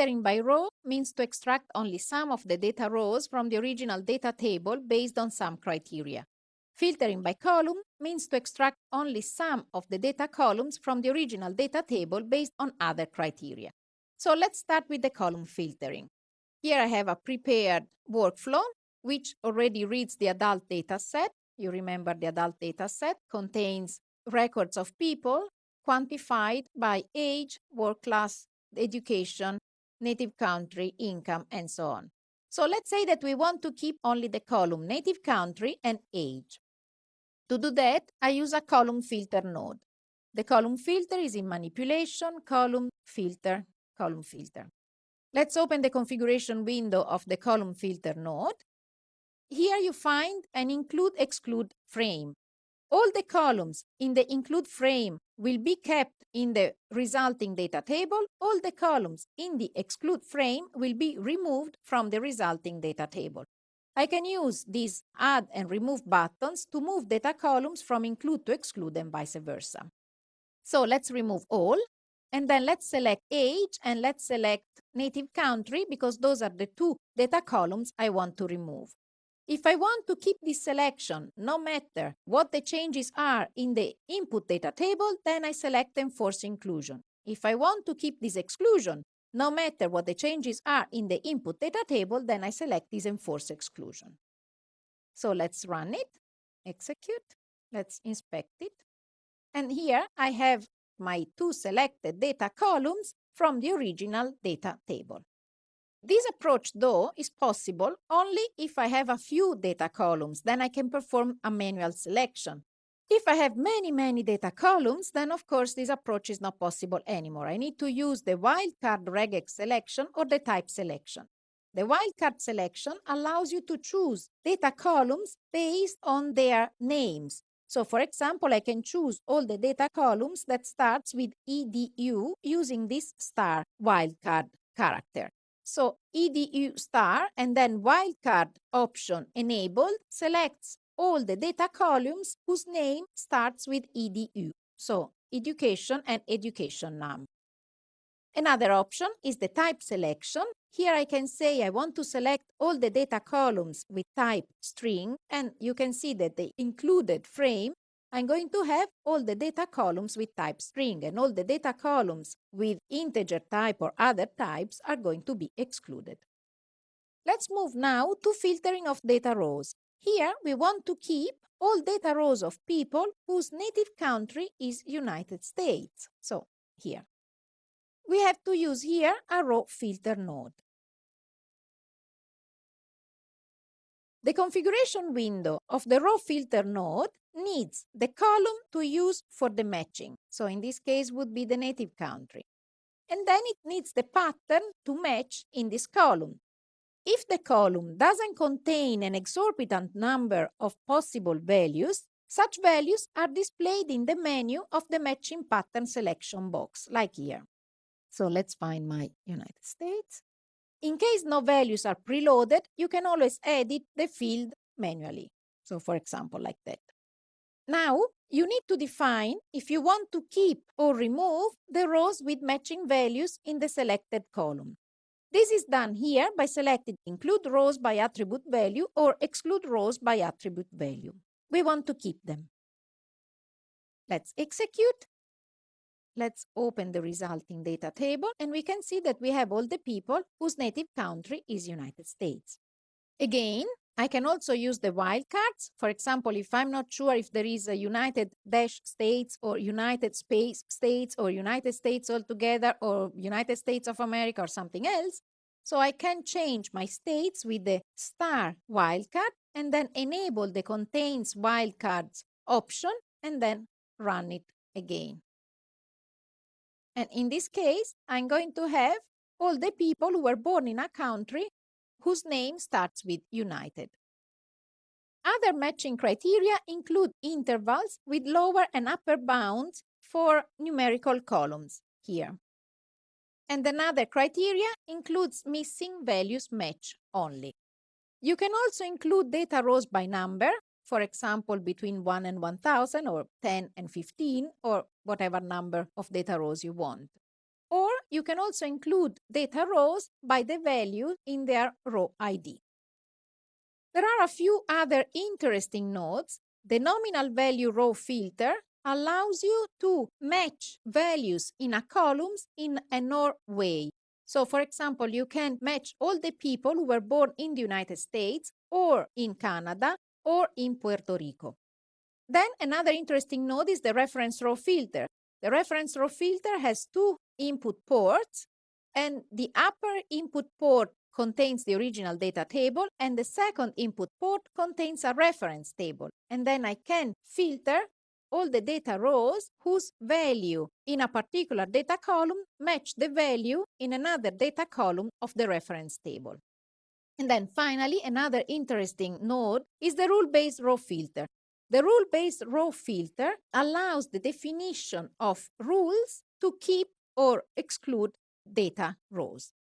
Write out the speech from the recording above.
Filtering by row means to extract only some of the data rows from the original data table based on some criteria. Filtering by column means to extract only some of the data columns from the original data table based on other criteria. So let's start with the column filtering. Here I have a prepared workflow which already reads the adult data set. You remember the adult data set contains records of people quantified by age, work class, education, native country, income, and so on. So let's say that we want to keep only the column native country and age. To do that, I use a column filter node. The column filter is in manipulation, column filter, column filter. Let's open the configuration window of the column filter node. Here you find an include-exclude frame. All the columns in the include frame will be kept in the resulting data table. All the columns in the exclude frame will be removed from the resulting data table. I can use these add and remove buttons to move data columns from include to exclude and vice versa. So let's remove all, and then let's select age and let's select native country because those are the two data columns I want to remove. If I want to keep this selection, no matter what the changes are in the input data table, then I select enforce inclusion. If I want to keep this exclusion, no matter what the changes are in the input data table, then I select this enforce exclusion. So let's run it, execute, let's inspect it. And here I have my two selected data columns from the original data table. This approach, though, is possible only if I have a few data columns, then I can perform a manual selection. If I have many data columns, then of course this approach is not possible anymore. I need to use the wildcard regex selection or the type selection. The wildcard selection allows you to choose data columns based on their names. So for example, I can choose all the data columns that starts with edu using this star wildcard character. So edu star and then wildcard option enabled selects all the data columns whose name starts with edu. So education and education num. Another option is the type selection. Here I can say I want to select all the data columns with type string, and you can see that the included frame I'm going to have all the data columns with type string, and all the data columns with integer type or other types are going to be excluded. Let's move now to filtering of data rows. Here we want to keep all data rows of people whose native country is United States. So here. We have to use here a row filter node. The configuration window of the row filter node needs the column to use for the matching. So in this case would be the native country. And then it needs the pattern to match in this column. If the column doesn't contain an exorbitant number of possible values, such values are displayed in the menu of the matching pattern selection box, like here. So let's find my United States. In case no values are preloaded, you can always edit the field manually. So for example, like that. Now, you need to define if you want to keep or remove the rows with matching values in the selected column. This is done here by selecting include rows by attribute value or exclude rows by attribute value. We want to keep them. Let's execute. Let's open the resulting data table, and we can see that we have all the people whose native country is United States. Again, I can also use the wildcards. For example, if I'm not sure if there is a United-States or United States or United States altogether or United States of America or something else, so I can change my states with the star wildcard and then enable the contains wildcards option and then run it again. And in this case, I'm going to have all the people who were born in a country whose name starts with United. Other matching criteria include intervals with lower and upper bounds for numerical columns here. And another criteria includes missing values match only. You can also include data rows by number, for example, between 1 and 1000 or 10 and 15 or whatever number of data rows you want. Or you can also include data rows by the value in their row ID. There are a few other interesting notes. The nominal value row filter allows you to match values in a columns in an OR way. So, for example, you can match all the people who were born in the United States or in Canada or in Puerto Rico. Then another interesting node is the reference row filter. The reference row filter has two input ports, and the upper input port contains the original data table, and the second input port contains a reference table. And then I can filter all the data rows whose value in a particular data column match the value in another data column of the reference table. And then finally, another interesting node is the rule-based row filter. The rule-based row filter allows the definition of rules to keep or exclude data rows.